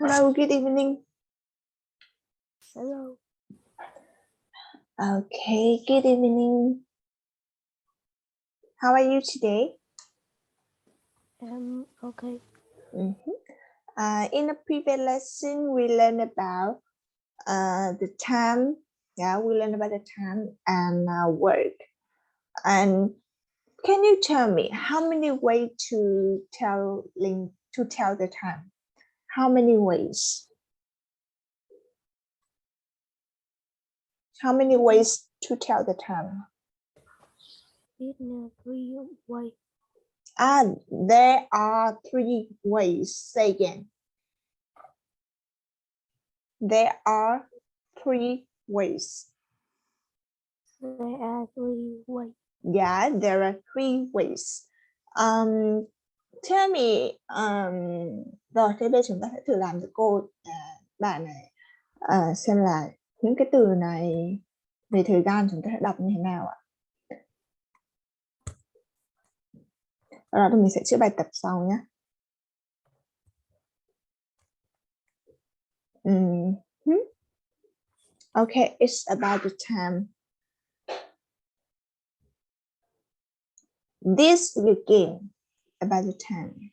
Hello, good evening. Hello. Okay, good evening. How are you today? Okay. In the previous lesson, we learned about the time. Yeah, we learned about the time and work. And can you tell me how many ways to tell the time? How many ways? How many ways to tell the time? It's 3 ways. There are 3 ways. Say again. There are 3 ways. There are 3 ways. Yeah, there are 3 ways. Tell me, rồi thế bây giờ chúng ta sẽ thử làm cho cô bạn này xem là những cái từ này về thời gian chúng ta sẽ đọc như thế nào ạ? Rồi thì mình sẽ chữa bài tập sau nhé. Okay, it's about the time. This is again about the time.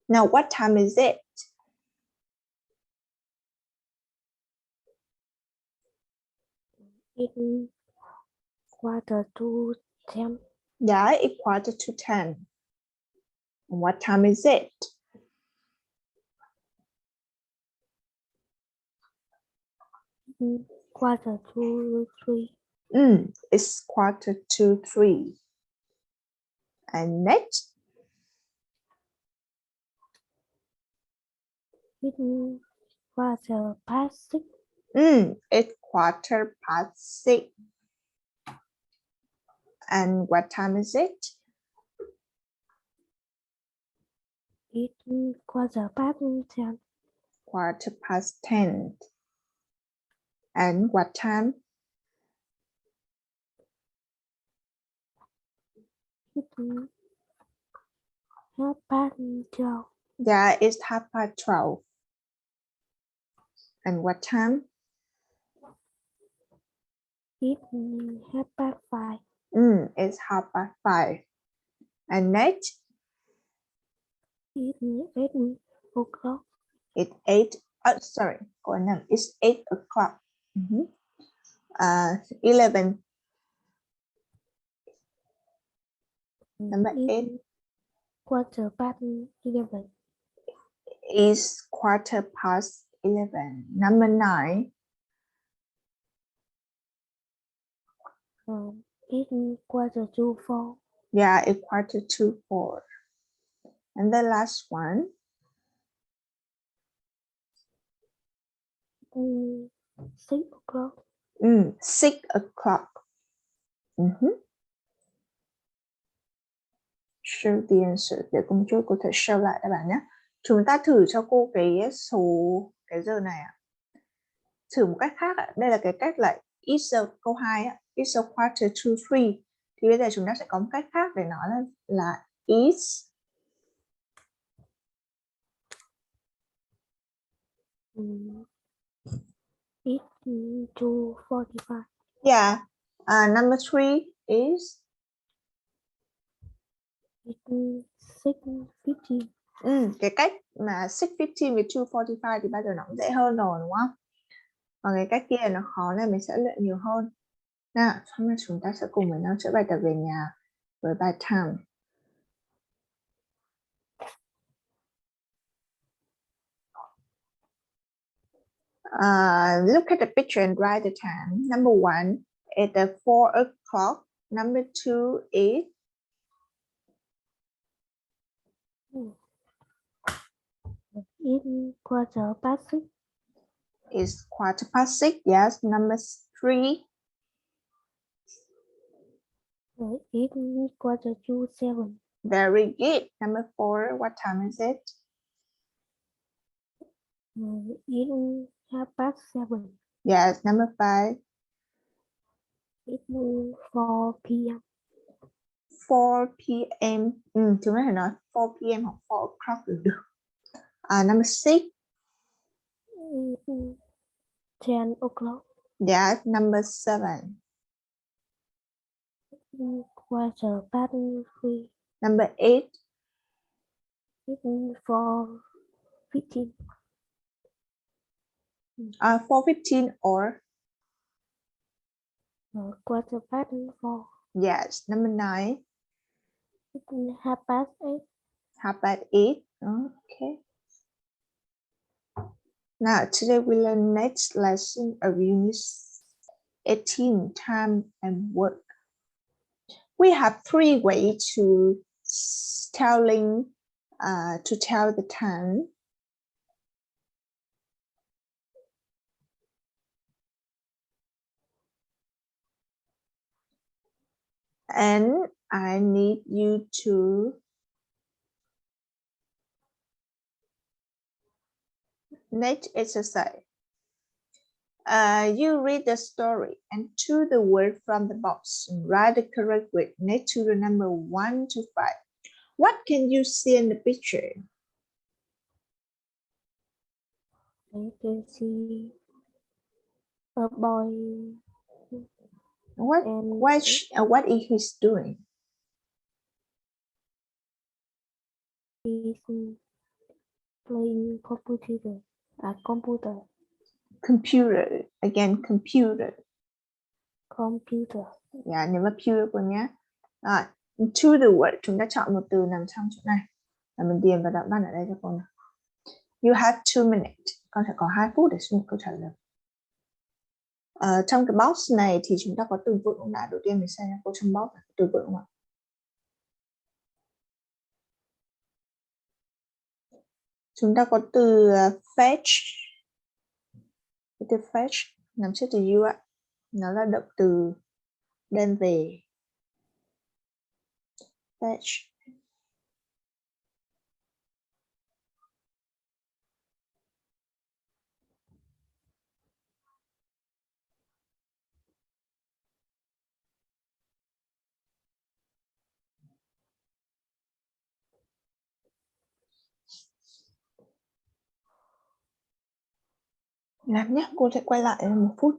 Now, what time is it? It's 9:45. Yeah, it's 9:45. What time is it? It's 3:45. It's 2:45. And next? It's 6:15. It's 6:15. And what time is it? It's 10:15. 10:15. And what time? It's 12:30. Yeah, it's 12:30. And what time? It's 5:30. It's 5:30. And next? It's 8 o'clock. It's 8. Sorry. It's 8 o'clock. 11. Number 8. 11:15. Is 11:15. Number 9. It's 4:15. Yeah, it's 4:15. And the last one. 6 o'clock. 6 o'clock. Show the answer. Để cùng chú có thể show lại các bạn nhé. Chúng ta thử cho cô cái giờ này ạ. Thử một cách khác ạ. Đây là cái cách là it's câu 2 ạ. It's 2:45. Thì bây giờ chúng ta sẽ có một cách khác để nói là it's It's 2:45. Yeah. Number 3 is It's 6:15. Cái cách mà 6:15 với 2:45 thì bao giờ nó cũng dễ hơn rồi đúng không? Còn cái cách kia nó khó nên mình sẽ luyện nhiều hơn. Nào, hôm nay chúng ta sẽ cùng với nhau chữa bài tập về nhà với bài time. Look at the picture and write the time. Number 1 is at 4 o'clock. Number 2 is It's 6:15. is 6:15. Yes. Number 3 It's 7:15. Very good. Number 4, what time is it? It's 7:30. Yes. Number 5 It's 4 p.m. 4 p.m. Chúng ta phải nói 4 p.m. hoặc 4 o'clock được. Number 6. 10 o'clock. Yeah, number 7. Quarter past 3. Number 8. 4:15. 4:15 or Quarter past 4. yes. Number 9. 8:30. 8:30. Okay. Now today we learn next lesson of unit 18, time and work. We have 3 ways to tell the time. And I need you to next exercise. You read the story and choose the word from the box and write the correct word next to the number 1 to 5. What can you see in the picture? I can see a boy. What is he doing? He's playing computer. Computer. Computer. Again, computer. Computer. Yeah, nhớ vào pupil nhé. To the word, chúng ta chọn một từ nằm trong chỗ này. Và mình điền vào đoạn văn ở đây cho cô nào. You have 2 minutes. Con sẽ có 2 phút để suy nghĩ câu trả lời. Trong cái box này thì chúng ta có từ vựng không đã? Đầu tiên mình xem cô trong box là từ vựng không ạ? Chúng ta có từ fetch. Cái từ fetch nằm trước từ you ạ. Nó là động từ đem về. Fetch. Làm nhé, cô sẽ quay lại 1 phút.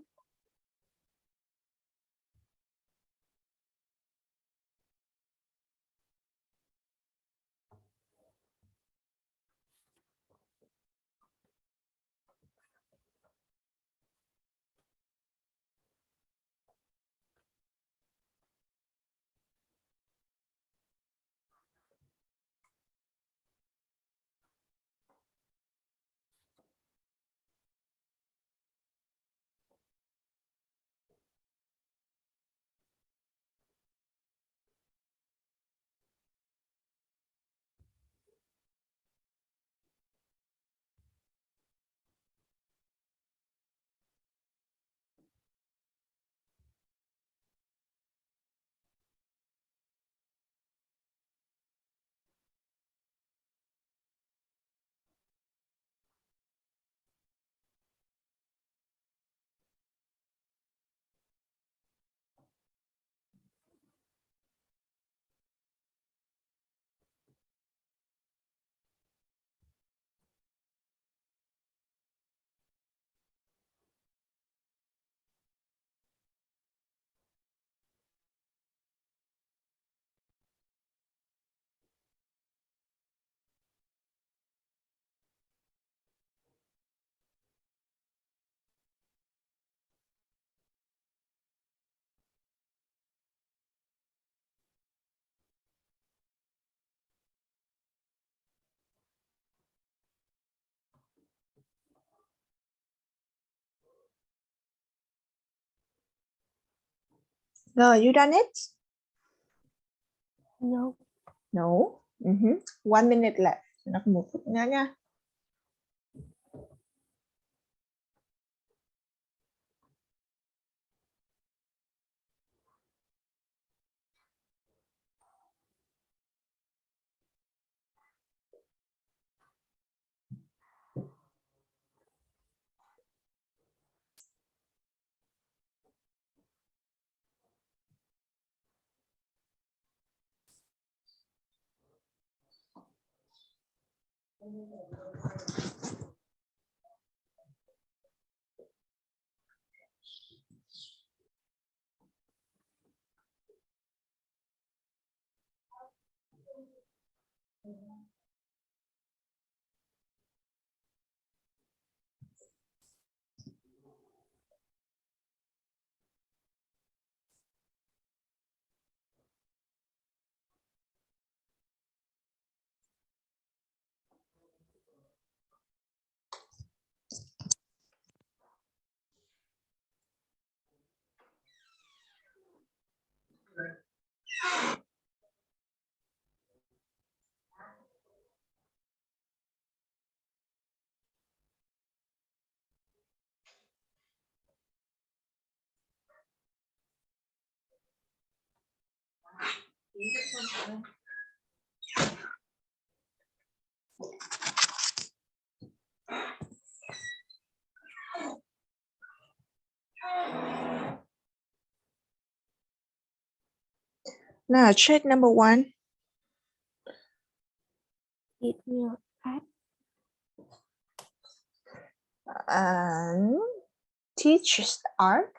Rồi, you done it? No. No. 1 minute left. Nó còn 1 phút nữa nha. Now check number 1. It will add Teaches art,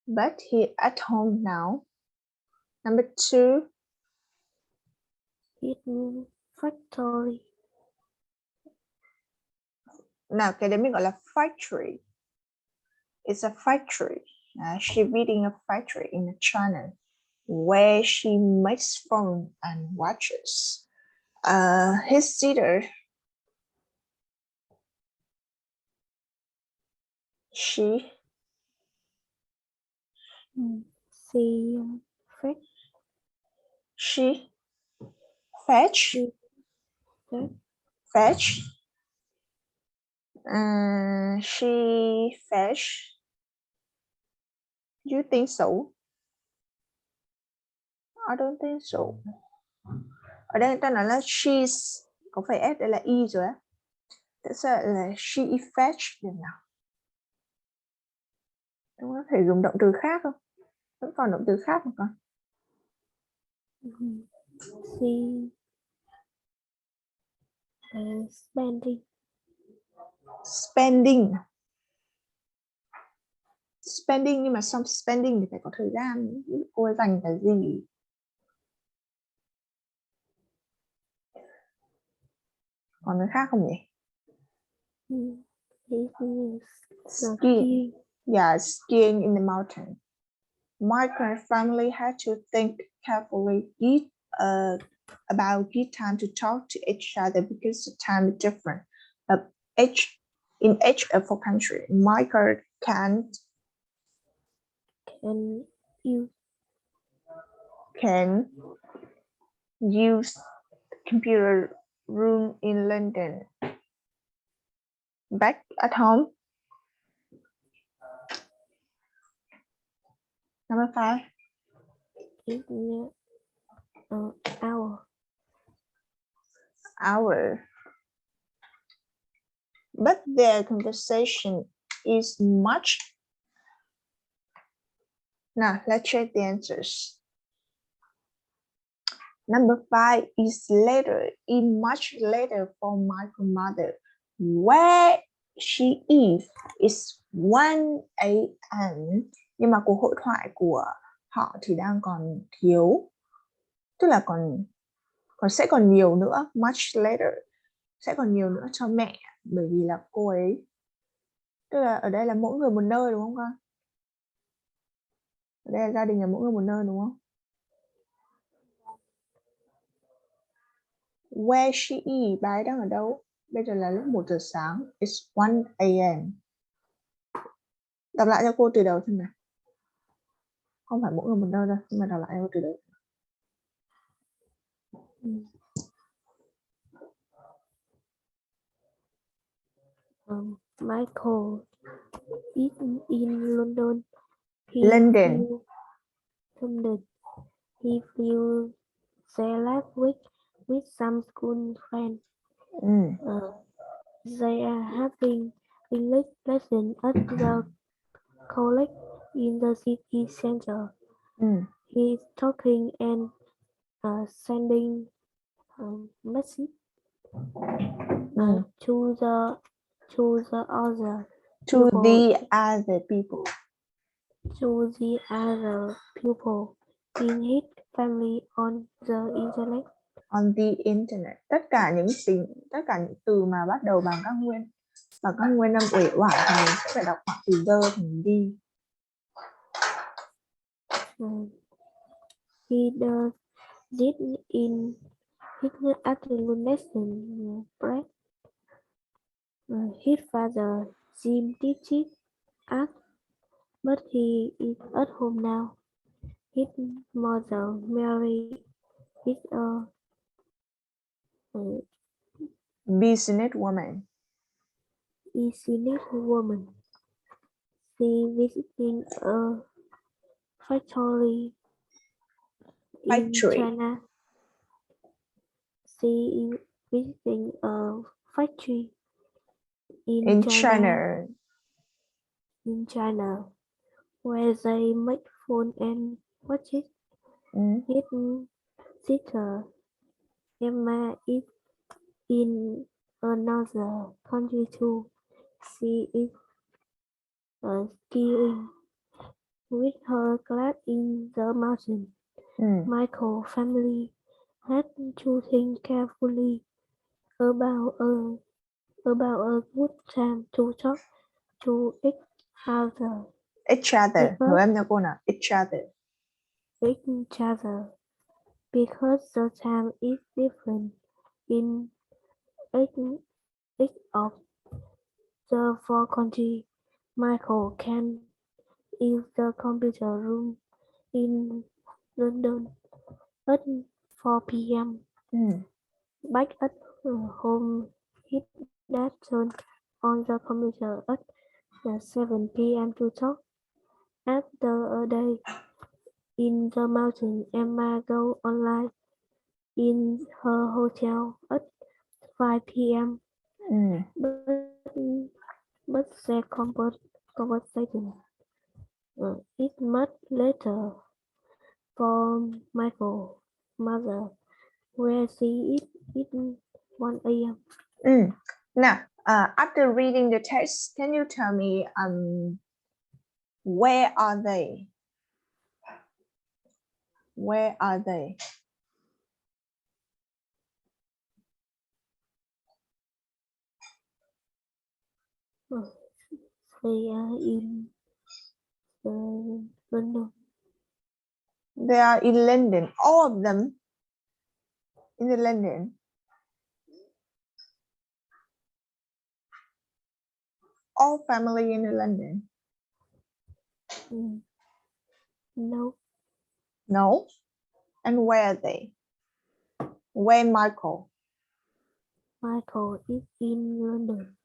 but he at home now. Number 2. it will factory. Nào cái đấy mình gọi là factory. It's a factory. She reading a factory in China where she makes phone and watches. His sister, she She fetch. she fetch She fetch. She fetch. You think so? I don't think so. Ở đây ta nói là she's, có phải s đây là y rồi á. Tại sao lại là she fetch được nào? Chúng có thể dùng động từ khác không? Vẫn còn động từ khác không con? she spending. Spending. Spending nhưng mà xong spending thì phải có thời gian. Cô ấy dành cái gì? Còn cái khác không nhỉ? Skiing. Yeah, skiing in the mountain. Migrant family had to think carefully about good time to talk to each other because the time is different. In each of our country, migrant can use computer room in London. Back at home. Number 5. Hour. But their conversation is much. Now let's check the answers. Number 5 is later, in much later for my grandmother. Where she is 1 a.m. Nhưng mà cuộc hội thoại của họ thì đang còn thiếu. Tức là còn sẽ còn nhiều nữa, much later. Sẽ còn nhiều nữa cho mẹ, bởi vì là cô ấy, tức là ở đây là mỗi người một nơi đúng không con? Ở đây là gia đình là mỗi người một nơi đúng không? Where she is, bà ấy đang ở đâu? Bây giờ là lúc 1 giờ sáng. It's 1 a.m. Đọc lại cho cô từ đầu xem nào. Không phải mỗi người một nơi đâu, nhưng mà đọc lại cho cô từ đầu. Michael is in London. London. He flew there last week with some school friends. They are having English lesson at the college in the city center. He's talking and sending message. To the other To people. the other people. To the other people in his family on the internet. On the internet. Tất cả những từ mà bắt đầu bằng các nguyên âm uể oải thì mình sẽ phải đọc họ từ the thành đi. He does this in his afternoon lesson break. His father Jim teaches art, but he is at home now. His mother Mary is a Business woman. business woman. She visiting a factory in China. She is visiting a factory in China, where they make phone and watches. His sister Emma is in another country too. She is skiing with her class in the mountain. Michael family had to think carefully about a good time to talk to each other. Each other. Nói em cho cô nào. Each other. Each other. Because the time is different in each of the four countries. Michael can use the computer room in London at 4 p.m. Back at home, his dad turned on the computer at 7 p.m. to talk. After a day in the mountain, Emma go online in her hotel at 5 p.m. But their conversation is much later for Michael's mother, where she is eating 1 a.m. Now, after reading the text, can you tell me where are they? Where are they? They are in London. They are in London. All of them in the London. All family in London. No. No. And where are they? Where Michael? Michael is in London.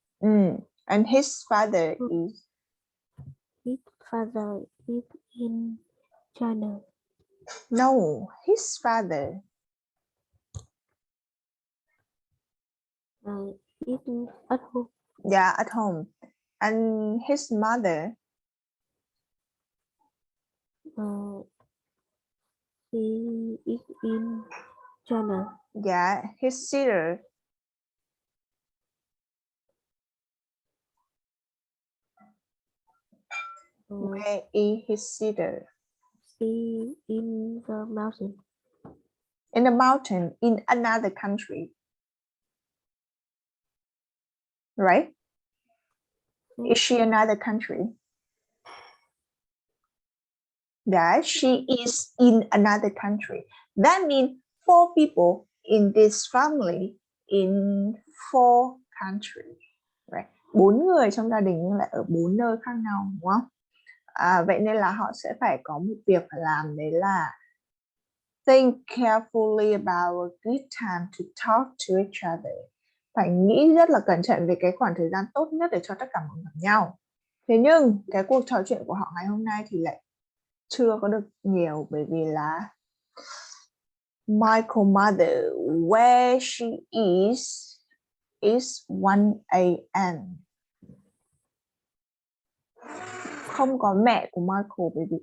And his father is? His father is in China. No, his father. Is at home. Yeah, at home. And his mother? He is in China. Yeah, his sister? Where is his sister? She in the mountain. In the mountain, in another country. Right? Is she another country? Yeah, she is in another country. That means 4 people in this family in 4 countries. Right? 4 người trong gia đình nhưng lại ở 4 nơi khác nhau, đúng không? Vậy nên là họ sẽ phải có một việc phải làm, đấy là think carefully about a good time to talk to each other. Phải nghĩ rất là cẩn thận về cái khoảng thời gian tốt nhất để cho tất cả mọi người gặp nhau. Thế nhưng cái cuộc trò chuyện của họ ngày hôm nay thì lại chưa có được nhiều, bởi vì là Michael's mother, where she is 1 a.m. Không có mẹ của Michael, bởi vì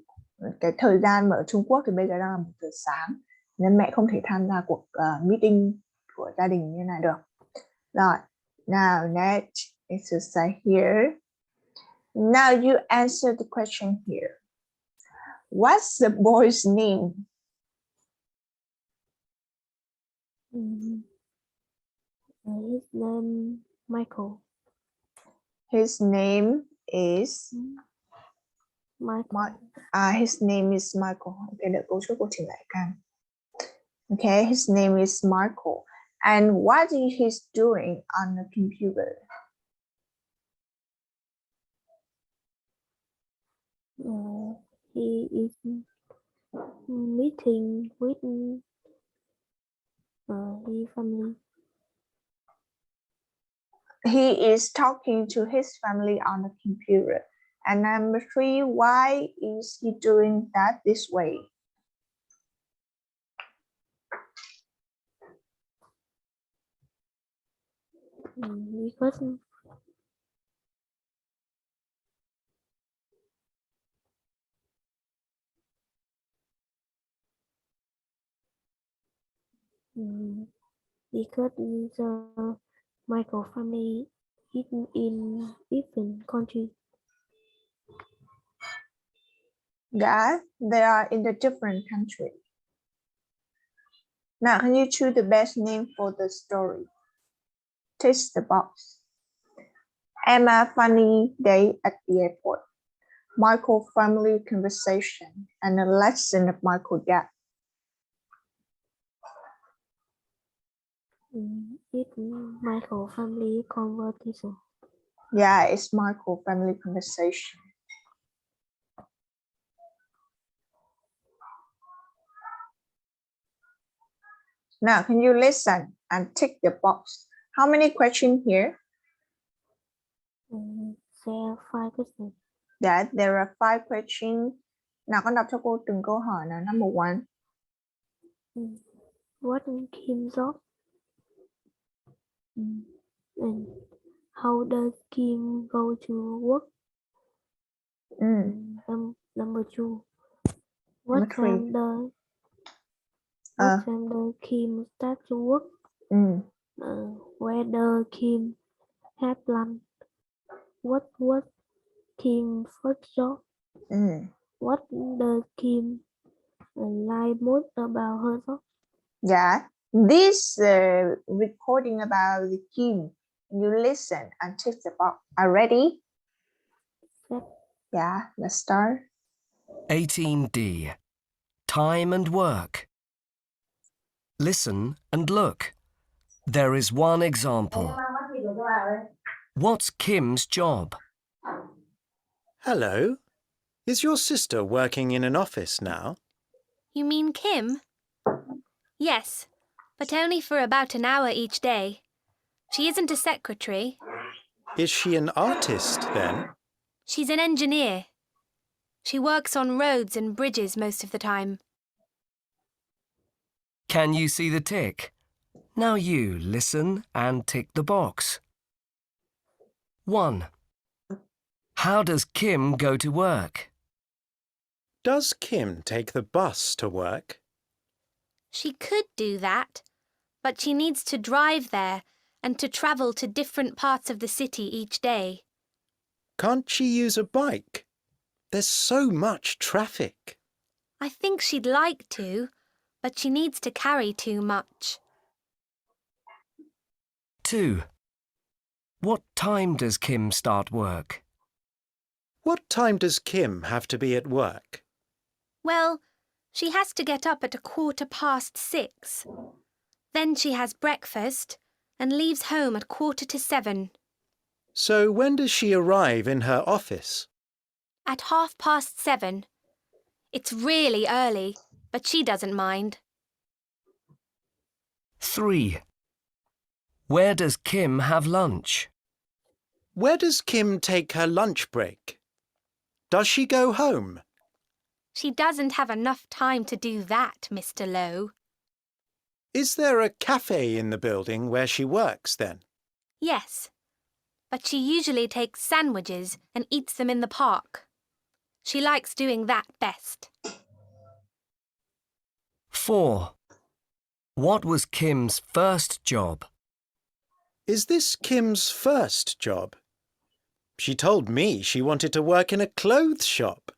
cái thời gian mà ở Trung Quốc thì bây giờ đang là 1 giờ sáng nên mẹ không thể tham gia cuộc meeting của gia đình như này được. Rồi, now next exercise here. Now you answer the question here. What's the boy's name? His name Michael. His name is Michael. his name is Michael. Okay, đợi cô chốt cô trình lại can. Okay, his name is Michael. And what is he doing on the computer? He is meeting with his family. He is talking to his family on the computer. And number 3, why is he doing that this way? Because the Michael family is in different countries. Yeah, they are in a different country. Now, can you choose the best name for the story? Text the box. Emma funny day at the airport. Michael family conversation and a lesson of Michael dad. It's Michael family conversation. Yeah, it's Michael family conversation. Now, can you listen and tick the box? How many questions here? There are 5 questions. Yeah, there are 5 questions. Nào con đọc cho cô từng câu hỏi nào. Number 1. What Kim's job? And how does Kim go to work? Number 2. What time does Kim start to work? Where does Kim have lunch? What was Kim's first job? What does Kim like most about her job? Yeah, this recording about the Kim. You listen and tick the box. Are ready? Yep. Yeah, let's start. 18D. Time and work. Listen and look. There is one example. What's Kim's job? Hello. Is your sister working in an office now? You mean Kim? Yes, but only for about an hour each day. She isn't a secretary. Is she an artist then? She's an engineer. She works on roads and bridges most of the time. Can you see the tick? Now you listen and tick the box. 1. How does Kim go to work? Does Kim take the bus to work? She could do that, but she needs to drive there and to travel to different parts of the city each day. Can't she use a bike? There's so much traffic. I think she'd like to, but she needs to carry too much. 2. What time does Kim start work? What time does Kim have to be at work? Well, she has to get up at 6:15. Then she has breakfast and leaves home at 6:45. So when does she arrive in her office? At 7:30. It's really early, but she doesn't mind. 3. Where does Kim have lunch? Where does Kim take her lunch break? Does she go home? She doesn't have enough time to do that, Mr. Lowe. Is there a cafe in the building where she works then? Yes, but she usually takes sandwiches and eats them in the park. She likes doing that best. 4. What was Kim's first job? Is this Kim's first job? She told me she wanted to work in a clothes shop.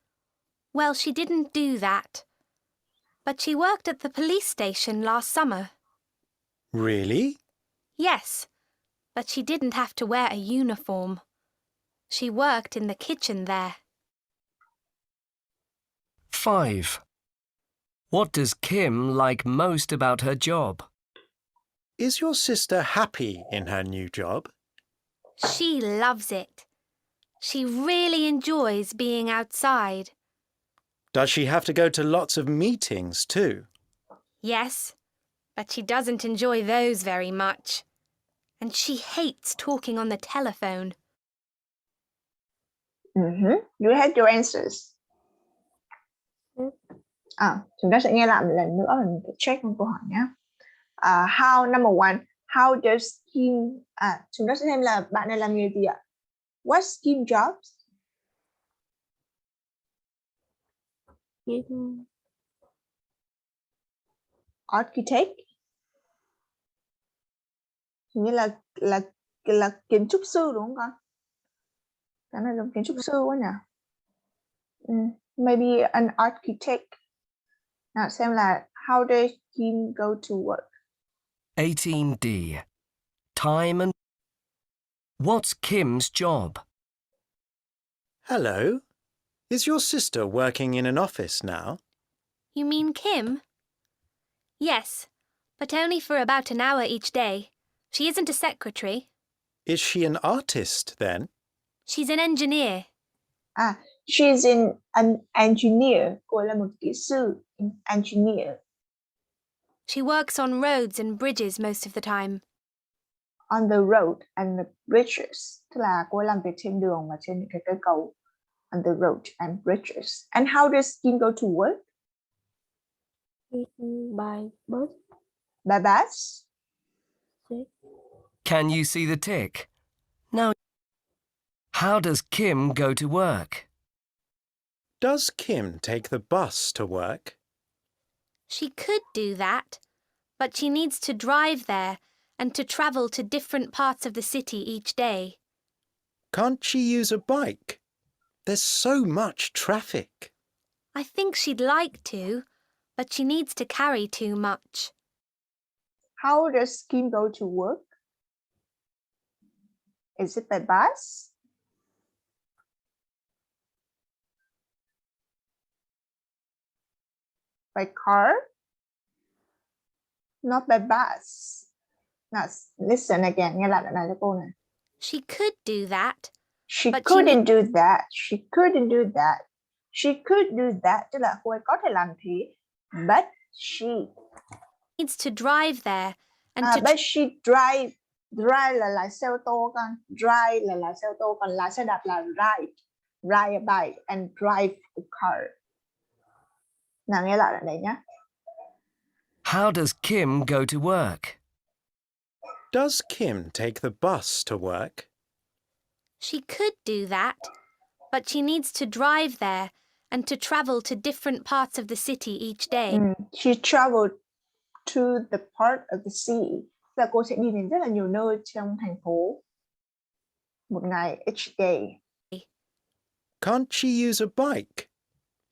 Well, she didn't do that. But she worked at the police station last summer. Really? Yes, but she didn't have to wear a uniform. She worked in the kitchen there. 5. What does Kim like most about her job? Is your sister happy in her new job? She loves it. She really enjoys being outside. Does she have to go to lots of meetings too? Yes, but she doesn't enjoy those very much. And she hates talking on the telephone. You had your answers. Yes. Chúng ta sẽ nghe lại một lần nữa và mình phải check một câu hỏi nhé. How number one, how does Kim chúng ta sẽ xem là bạn này làm nghề gì ạ? What's Kim jobs? Kim Architect. Hình như là kiến trúc sư đúng không con? Cái này giống kiến trúc sư quá nhỉ? Maybe an architect. Nào xem là how does Kim go to work? 18D. Time and... What's Kim's job? Hello. Is your sister working in an office now? You mean Kim? Yes, but only for about an hour each day. She isn't a secretary. Is she an artist then? She's an engineer. She's an engineer. Cô là một kỹ sư. An engineer. She works on roads and bridges most of the time. On the road and the bridges. Tức là cô làm việc trên đường và trên những cái cây cầu. On the road and bridges. And how does Kim go to work? by bus. By bus. Yes. Can you see the tick? Now, how does Kim go to work? Does Kim take the bus to work? She could do that, but she needs to drive there and to travel to different parts of the city each day. Can't she use a bike? There's so much traffic. I think she'd like to, but she needs to carry too much. How does Kim go to work? Is it by bus? By car? Not by bus. Now listen again. Nghe lại đoạn này cho cô này. She could do that. She But couldn't do that. She couldn't do that. She could do that. Tức là cô ấy có thể làm thế. But she Needs to drive there and to but she drive là lái xe ô tô con. Drive là lái xe ô tô, còn lái xe đạp là ride a bike and drive a car. Nào nghe lại đoạn này nhé. How does Kim go to work? Does Kim take the bus to work? She could do that, but she needs to drive there and to travel to different parts of the city each day. She traveled to the part of the city. Là cô sẽ đi đến rất là nhiều nơi trong thành phố. Một ngày, each day. Can't she use a bike?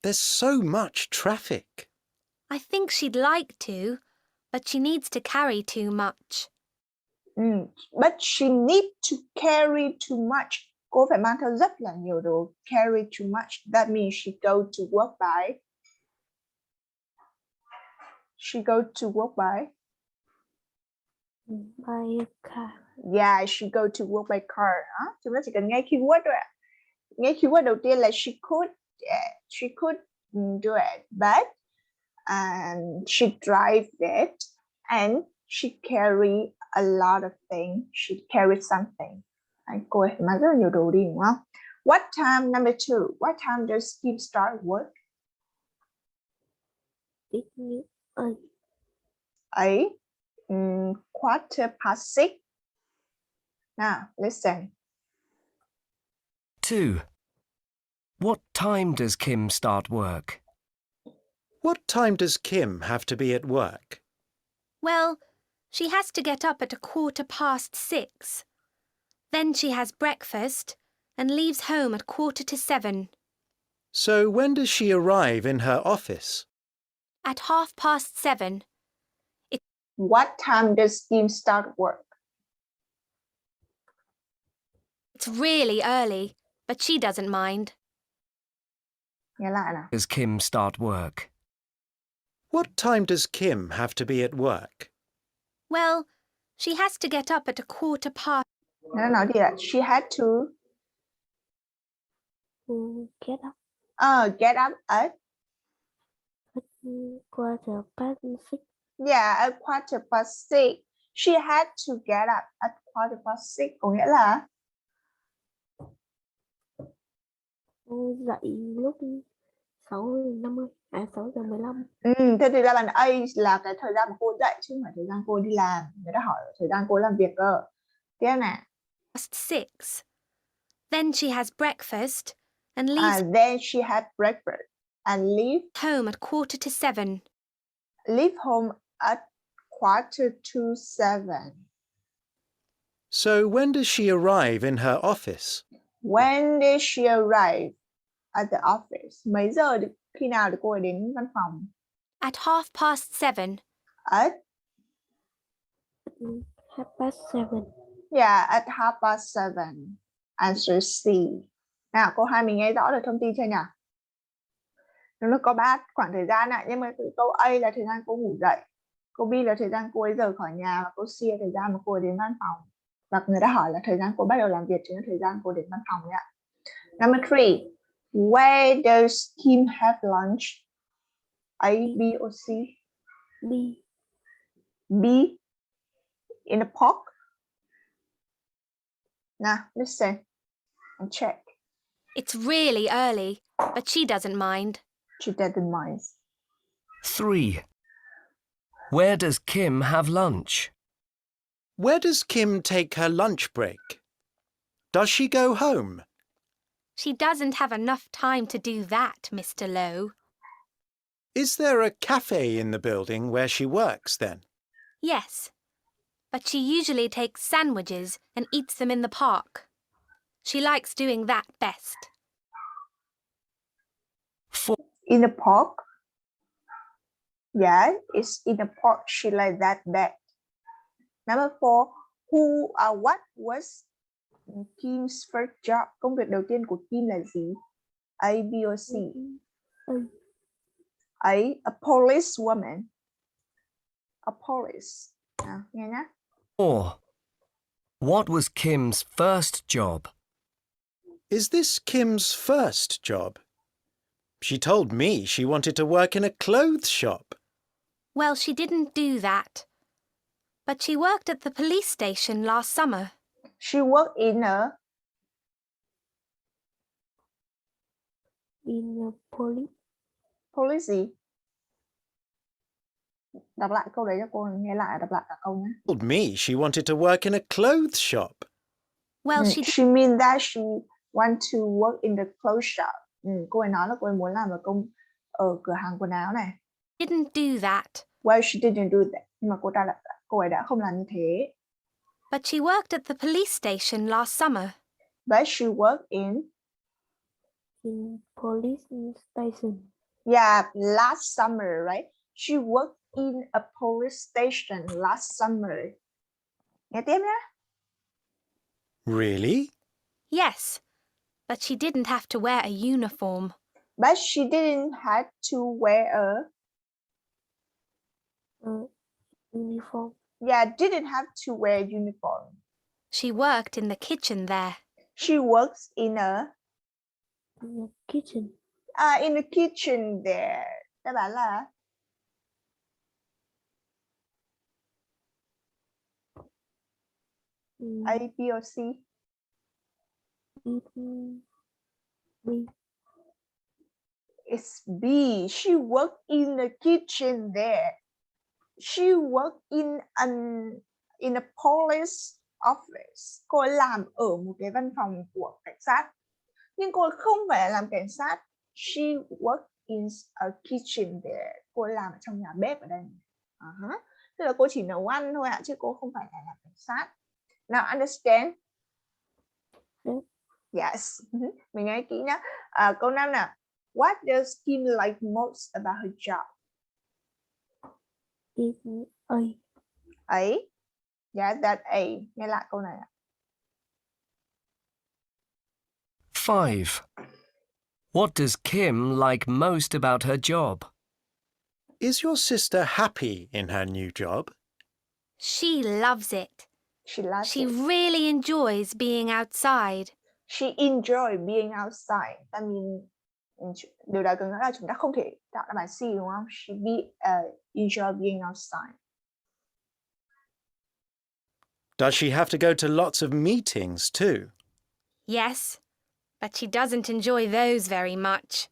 There's so much traffic. I think she'd like to, but she needs to carry too much. But she needs to carry too much. Cô phải mang theo rất là nhiều đồ. Carry too much. That means she go to work by. She go to work by. By car. Yeah, she go to work by car. Chúng ta chỉ cần nghe keyword thôi ạ. Nghe keyword đầu tiên là she could. Yeah, she could do it, but she drive it and she carry a lot of things. She carried something. Cô ấy mang rất là nhiều đồ đi đúng không? What time, number 2, what time does Kim start work? Quarter past 6. Now, listen. 2. What time does Kim start work? What time does Kim have to be at work? Well, She has to get up at 6:15. Then she has breakfast and leaves home at 7:15. So when does she arrive in her office? At 7:30. What time does Kim start work? It's really early, but she doesn't mind. Nghe lại nào. Does Kim start work? What time does Kim have to be at work? Well, she has to get up at 15:15. Nó nói gì ạ? She had to Get up get up at at 6:15. at 6:15. She had to get up at 6:15. Có nghĩa là Cô dậy lúc 6:50, 6:15. thế thì đáp án A là cái thời gian mà cô dậy chứ không phải thời gian cô đi làm. Người ta hỏi thời gian cô làm việc cơ. Tiếp nè. 6. Then she has breakfast and leaves Then she had breakfast and leave home at 7:15. leave home at 7:15. So when does she arrive in her office? When did she arrive at the office? Mấy giờ khi nào thì cô ấy đến văn phòng? At 7:30. At 7:30. yeah, at 7:30. Answer C. Nào, câu 2 mình nghe rõ được thông tin chưa nhỉ? Nó có 3 khoảng thời gian ạ, nhưng mà câu A là thời gian cô ngủ dậy, câu B là thời gian cô ấy rời khỏi nhà, và câu C là thời gian mà cô ấy đến văn phòng. Và người ta hỏi là thời gian cô bắt đầu làm việc chính là thời gian cô đến văn phòng ạ. Number 3. Where does Kim have lunch? A, B or C? B. B. In the park. Now, listen and check. It's really early, but she doesn't mind. She doesn't mind. 3. Where does Kim have lunch? Where does Kim take her lunch break? Does she go home? She doesn't have enough time to do that, Mr. Lowe. Is there a cafe in the building where she works then? Yes, but she usually takes sandwiches and eats them in the park. She likes doing that best. 4. In the park? Yeah, it's in the park. She like that best. Number 4. What was Kim's first job? Công việc đầu tiên của Kim là gì? A, B or C? A police woman. A police. Nào, nghe nhé. 4. What was Kim's first job? Is this Kim's first job? She told me she wanted to work in a clothes shop. Well, she didn't do that. But she worked at the police station last summer. She worked in a police. Đọc lại câu đấy cho cô, nghe lại, đọc lại cả câu nhé. Told me she wanted to work in a clothes shop. Well, She mean that she want to work in the clothes shop. Cô ấy nói là cô ấy muốn làm ở cửa hàng quần áo này. didn't do that. Well, she didn't do that. Nhưng mà cô ấy đã không làm như thế. But she worked at the police station last summer. But she worked in police station. yeah, last summer, right? She worked in a police station last summer. Nghe tiếp nhé. Really? Yes, but she didn't have to wear a uniform. But she didn't have to wear a Uniform. yeah, didn't have to wear a uniform. She worked in the kitchen there. She works in a In the kitchen. in the kitchen there. Đáp án là A, B or C? B. It's B. She worked in the kitchen there. She worked in a police office. Cô ấy làm ở một cái văn phòng của cảnh sát. Nhưng cô ấy không phải là làm cảnh sát. She worked in a kitchen there. Cô ấy làm ở trong nhà bếp ở đây. Thế Tức là cô chỉ nấu ăn thôi ạ, chứ cô không phải là làm cảnh sát. Now understand? Yes. Mình nghe kỹ nhá. Câu 5 nào. What does Kim like most about her job? Is A. Ấy. Yeah, that A. Nghe lại câu này ạ. 5. What does Kim like most about her job? Is your sister happy in her new job? She loves it. She loves She it. really enjoys being outside. She enjoy being outside. That means điều đó có nghĩa là chúng ta không thể tạo ra bài C đúng không? She enjoy being outside. Does she have to go to lots of meetings too? Yes, but she doesn't enjoy those very much.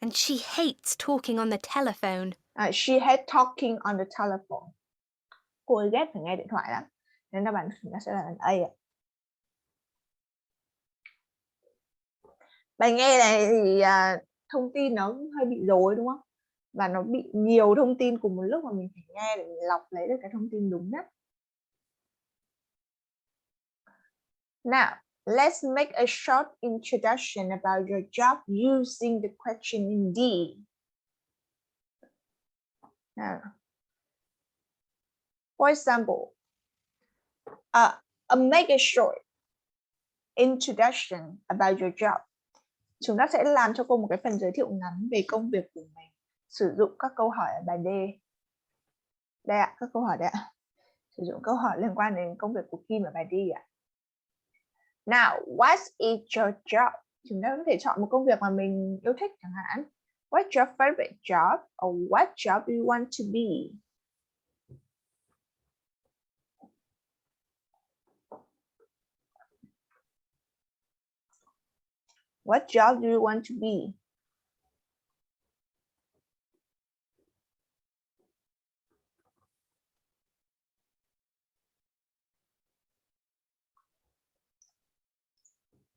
And she hates talking on the telephone. She hates talking on the telephone. Cô ấy ghét phải nghe điện thoại lắm. Nên đáp án chúng ta sẽ là A ạ. Bài nghe này thì thông tin nó hơi bị rối đúng không? Và nó bị nhiều thông tin cùng một lúc mà mình phải nghe để mình lọc lấy được cái thông tin đúng nhất. Now, let's make a short introduction about your job using the question in D. Now, for example, make a short introduction about your job. Chúng ta sẽ làm cho cô một cái phần giới thiệu ngắn về công việc của mình. Sử dụng các câu hỏi ở bài D. Đây ạ, các câu hỏi đây ạ. Sử dụng câu hỏi liên quan đến công việc của Kim ở bài D ạ. Now, what is your job? Chúng ta có thể chọn một công việc mà mình yêu thích chẳng hạn. What's your favorite job? Or what job do you want to be? What job do you want to be?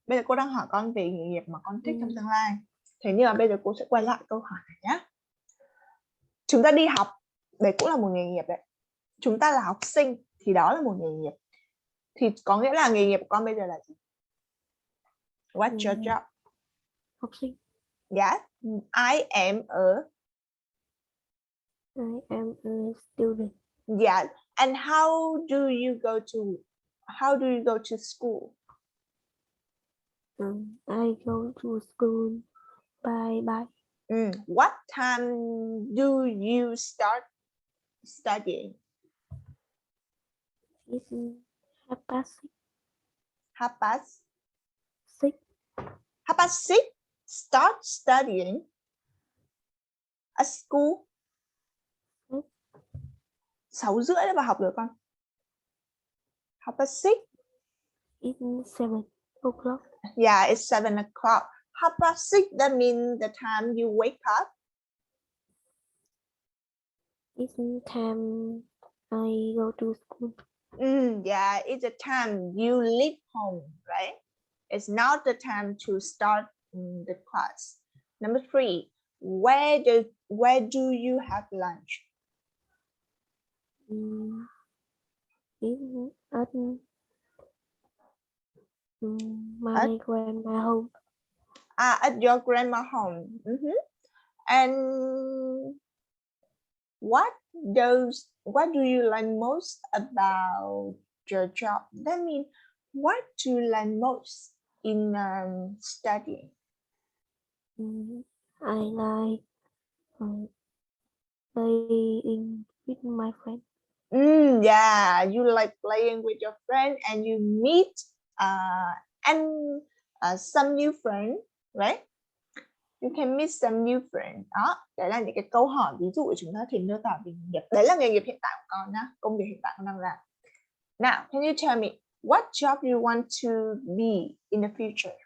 Bây giờ cô đang hỏi con về nghề nghiệp mà con thích trong tương lai. Thế nhưng mà bây giờ cô sẽ quay lại câu hỏi này nhé. Chúng ta đi học, đấy cũng là một nghề nghiệp đấy. Chúng ta là học sinh thì đó là một nghề nghiệp. Thì có nghĩa là nghề nghiệp của con bây giờ là gì? What's your job? Học sinh. Yes, I am a Student. Yeah, and how do you go to school? I go to school by bike. What time do you start studying? It's 6:30. 6:30. 6:30. Start studying at school. 6:30 đã vào học rồi con. 6:30. It's 7 o'clock. Yeah, it's 7 o'clock. 6:30. That means the time you wake up. It's time I go to school. Yeah, it's the time you leave home, right? It's not the time to start the class. Number 3, where do you have lunch? It's at my grandma home. At your grandma home. And what do you like most about your job? That means what do you like most in studying? I like playing with my friend. Yeah, you like playing with your friend and you meet some new friend, right? You can meet some new friend. Đó, đấy là những cái câu hỏi ví dụ chúng ta thì miêu tả về nghề nghiệp. Đấy là nghề nghiệp hiện tại của con nhá, công việc hiện tại con đang làm. Now, can you tell me what job you want to be in the future?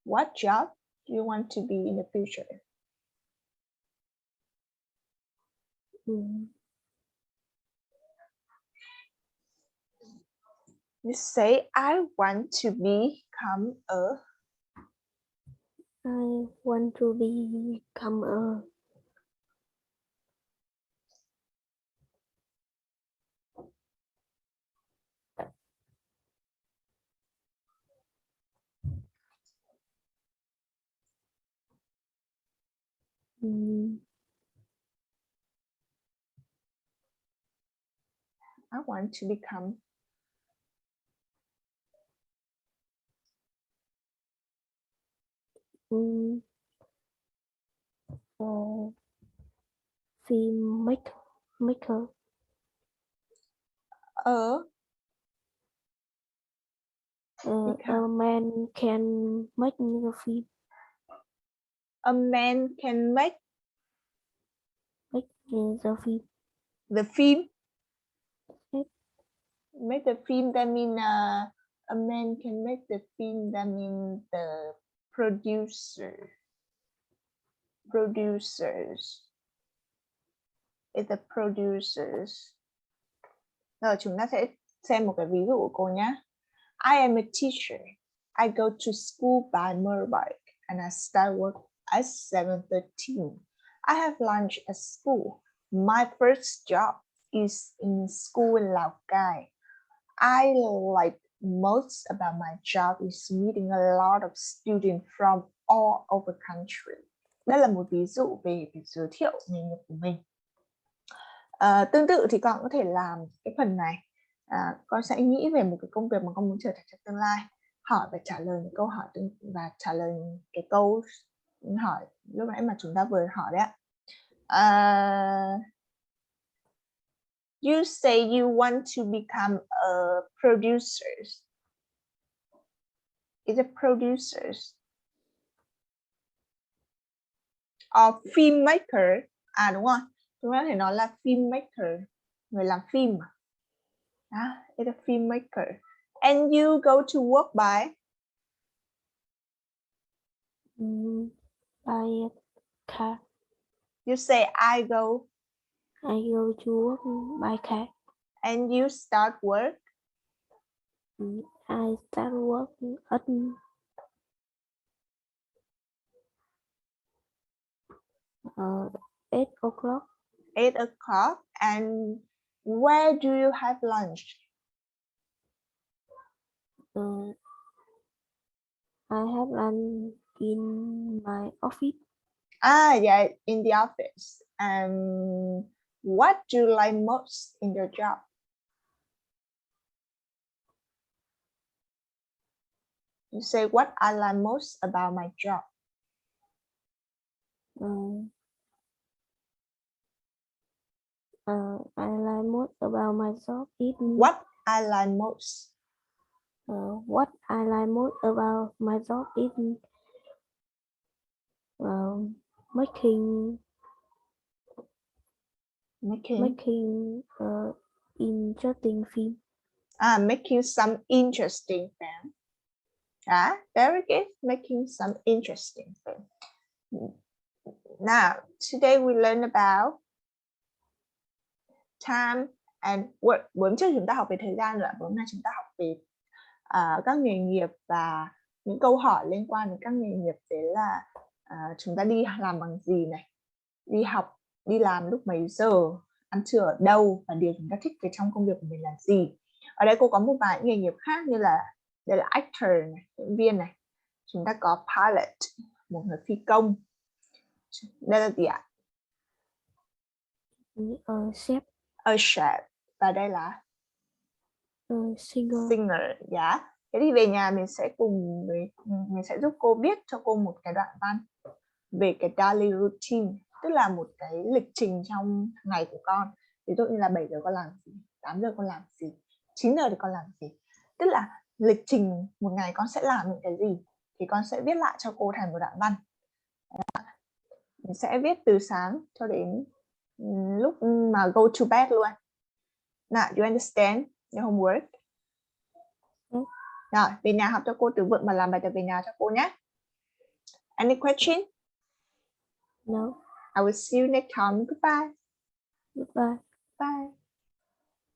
What job do you want to be in the future? You say, I want to become a I want to become. Film maker. A man can make a film. A man can make the film. the film. Yep. Make the film, that means a man can make the film, that means the producers is the producers. Rồi chúng ta sẽ xem một cái ví dụ của cô nhé. I am a teacher. I go to school by motorbike and I start work at 7:13. I have lunch at school. My first job is in school in Lào Cai. I like most about my job is meeting a lot of students from all over country. Đây là một ví dụ về việc giới thiệu nghề nghiệp của mình. Tương tự thì con có thể làm cái phần này. Con sẽ nghĩ về một cái công việc mà con muốn trở thành trong tương lai, hỏi và trả lời những câu hỏi và trả lời cái câu hỏi lúc nãy mà chúng ta vừa hỏi đấy ạ. You say you want to become a producer. Is a producers or filmmaker? Đúng không? Chúng ta có thể nói là filmmaker, người làm phim mà. It's a filmmaker. And you go to work by car. You say I go to work by car. And you start work? I start work at 8 o'clock. 8 o'clock. And where do you have lunch? I have lunch in my office. Yeah, in the office. What do you like most in your job? You say what I like most about my job. I like most about my job is what I like most. What I like most about my job is making interesting film. Making some interesting film. Very good. Making some interesting film. Now, today we learn about time and work. Bữa trước chúng ta học về thời gian rồi. Bữa nay chúng ta học về các nghề nghiệp và những câu hỏi liên quan đến các nghề nghiệp. Đấy là chúng ta đi làm bằng gì này, đi học, đi làm lúc mấy giờ, ăn trưa ở đâu và điều chúng ta thích về trong công việc của mình là gì. Ở đây cô có một vài nghề nghiệp khác như là đây là actor này, diễn viên này. Chúng ta có pilot, một người phi công. Đây là gì ạ? Chef. Chef. Và đây là singer. Yeah. Thế thì về nhà mình sẽ giúp cô viết cho cô một cái đoạn văn về cái daily routine, tức là một cái lịch trình trong ngày của con. Ví dụ như là 7 giờ con làm gì, 8 giờ con làm gì, 9 giờ thì con làm gì. Tức là lịch trình một ngày con sẽ làm những cái gì thì con sẽ viết lại cho cô thành một đoạn văn. Mình sẽ viết từ sáng cho đến lúc mà go to bed luôn. Now, you understand your homework? Rồi, về nhà học cho cô từ vựng và làm bài tập về nhà cho cô nhé. Any question? No. I will see you next time. Goodbye. Goodbye. Bye.